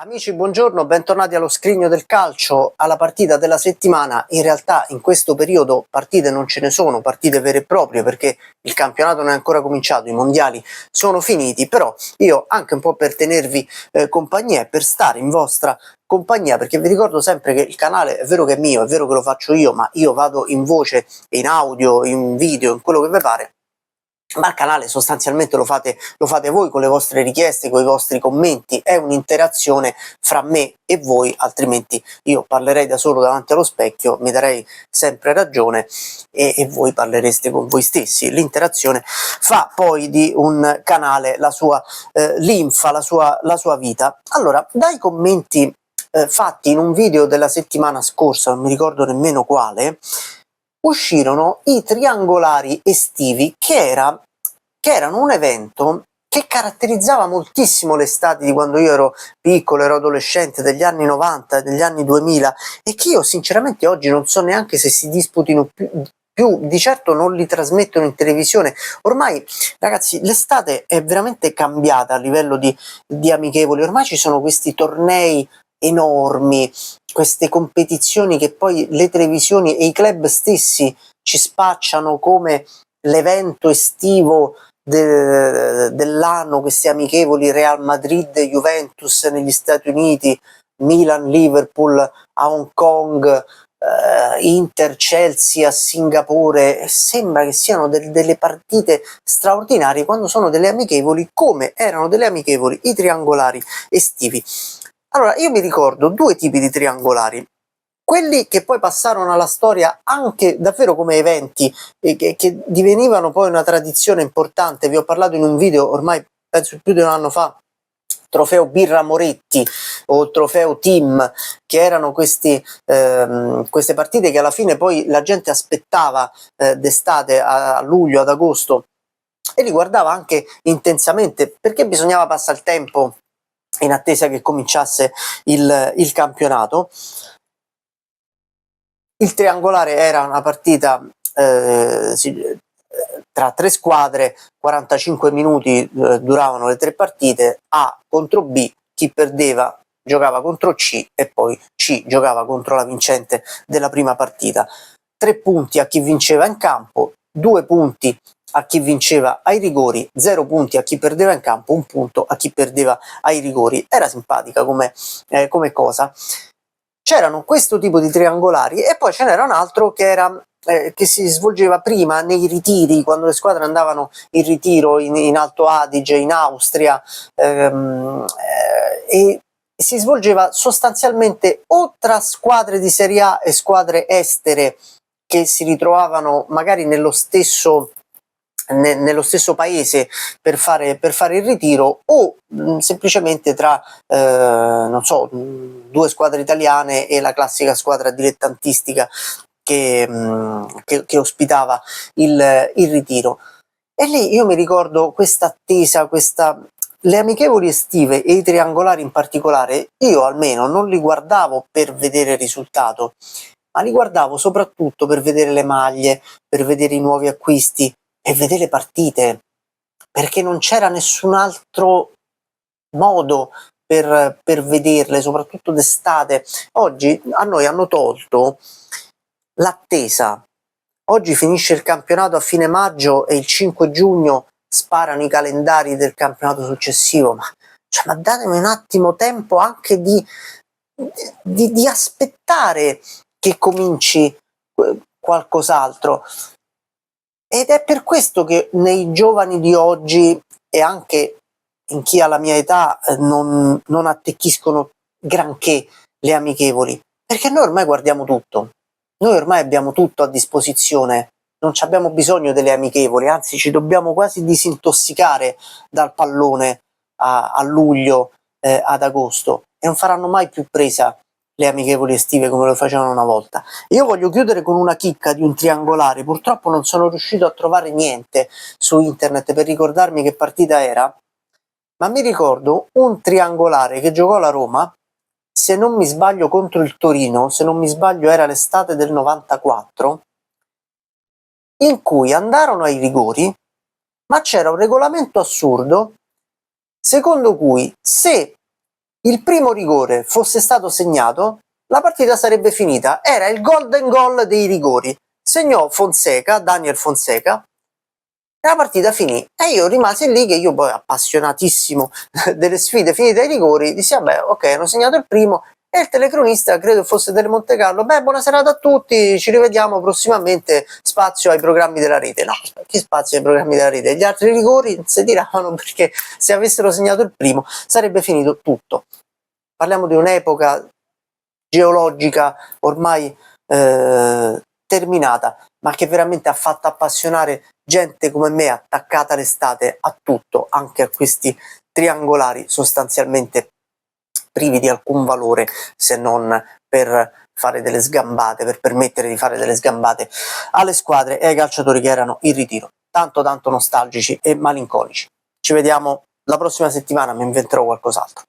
Amici, buongiorno, bentornati allo Scrigno del Calcio, alla partita della settimana. In realtà in questo periodo partite non ce ne sono, partite vere e proprie, perché il campionato non è ancora cominciato, i mondiali sono finiti, però io anche un po' per tenervi compagnia e per stare in vostra compagnia, perché vi ricordo sempre che il canale è vero che è mio, è vero che lo faccio io, ma io vado in voce, in audio, in video, in quello che vi pare. Ma il canale sostanzialmente lo fate voi con le vostre richieste, con i vostri commenti, è un'interazione fra me e voi, altrimenti io parlerei da solo davanti allo specchio, mi darei sempre ragione e voi parlereste con voi stessi. L'interazione fa poi di un canale la sua linfa, la sua vita. Allora, dai commenti fatti in un video della settimana scorsa, non mi ricordo nemmeno quale, uscirono i triangolari estivi che erano un evento che caratterizzava moltissimo l'estate di quando io ero piccolo, ero adolescente, degli anni 90, degli anni 2000, e che io sinceramente oggi non so neanche se si disputino più, di certo non li trasmettono in televisione. Ormai, ragazzi, l'estate è veramente cambiata a livello di amichevoli, ormai ci sono questi tornei enormi, queste competizioni che poi le televisioni e i club stessi ci spacciano come l'evento estivo dell'anno, questi amichevoli Real Madrid Juventus negli Stati Uniti, Milan Liverpool a Hong Kong, Inter Chelsea a Singapore, e sembra che siano delle partite straordinarie quando sono delle amichevoli come erano delle amichevoli i triangolari estivi. Allora, io mi ricordo due tipi di triangolari, quelli che poi passarono alla storia anche davvero come eventi che divenivano poi una tradizione importante. Vi ho parlato in un video ormai penso più di un anno fa, trofeo Birra Moretti o trofeo Team, che erano queste partite che alla fine poi la gente aspettava d'estate a luglio, ad agosto, e li guardava anche intensamente perché bisognava passare il tempo in attesa che cominciasse il campionato. Il triangolare era una partita tra tre squadre, 45 minuti duravano le tre partite, A contro B, chi perdeva giocava contro C e poi C giocava contro la vincente della prima partita. 3 punti a chi vinceva in campo, 2 punti a chi vinceva ai rigori, 0 punti a chi perdeva in campo, 1 punto a chi perdeva ai rigori. Era simpatica come cosa. C'erano questo tipo di triangolari e poi ce n'era un altro che si svolgeva prima nei ritiri, quando le squadre andavano in ritiro in Alto Adige, in Austria, e si svolgeva sostanzialmente o tra squadre di Serie A e squadre estere che si ritrovavano magari nello stesso paese per fare il ritiro, o semplicemente tra non so, due squadre italiane e la classica squadra dilettantistica che ospitava il ritiro. E lì io mi ricordo questa attesa, le amichevoli estive e i triangolari in particolare, io almeno non li guardavo per vedere il risultato, ma li guardavo soprattutto per vedere le maglie, per vedere i nuovi acquisti, per vedere le partite, perché non c'era nessun altro modo per vederle, soprattutto d'estate. Oggi a noi hanno tolto l'attesa. Oggi finisce il campionato a fine maggio e il 5 giugno sparano i calendari del campionato successivo, ma datemi un attimo tempo anche di aspettare che cominci qualcos'altro. Ed è per questo che nei giovani di oggi e anche in chi ha la mia età non attecchiscono granché le amichevoli, perché noi ormai guardiamo tutto, noi ormai abbiamo tutto a disposizione, non abbiamo bisogno delle amichevoli, anzi ci dobbiamo quasi disintossicare dal pallone a luglio, ad agosto, e non faranno mai più presa le amichevoli estive come lo facevano una volta. Io voglio chiudere con una chicca di un triangolare, purtroppo non sono riuscito a trovare niente su internet per ricordarmi che partita era, ma mi ricordo un triangolare che giocò la Roma, se non mi sbaglio contro il Torino, se non mi sbaglio era l'estate del 94, in cui andarono ai rigori, ma c'era un regolamento assurdo secondo cui se il primo rigore fosse stato segnato, la partita sarebbe finita. Era il golden goal dei rigori. Segnò Fonseca, Daniel Fonseca, e la partita finì. E io rimasi lì, che io poi appassionatissimo delle sfide finite ai rigori, dissi vabbè, ok, hanno segnato il primo, e il telecronista, credo fosse del Monte Carlo, beh, buona serata a tutti, ci rivediamo prossimamente, spazio ai programmi della rete. No, che spazio ai programmi della rete? Gli altri rigori si tiravano, perché se avessero segnato il primo sarebbe finito tutto. Parliamo di un'epoca geologica ormai terminata, ma che veramente ha fatto appassionare gente come me, attaccata l'estate a tutto, anche a questi triangolari sostanzialmente privi di alcun valore, se non per fare delle sgambate, per permettere di fare delle sgambate alle squadre e ai calciatori che erano in ritiro, tanto nostalgici e malinconici. Ci vediamo la prossima settimana, mi inventerò qualcos'altro.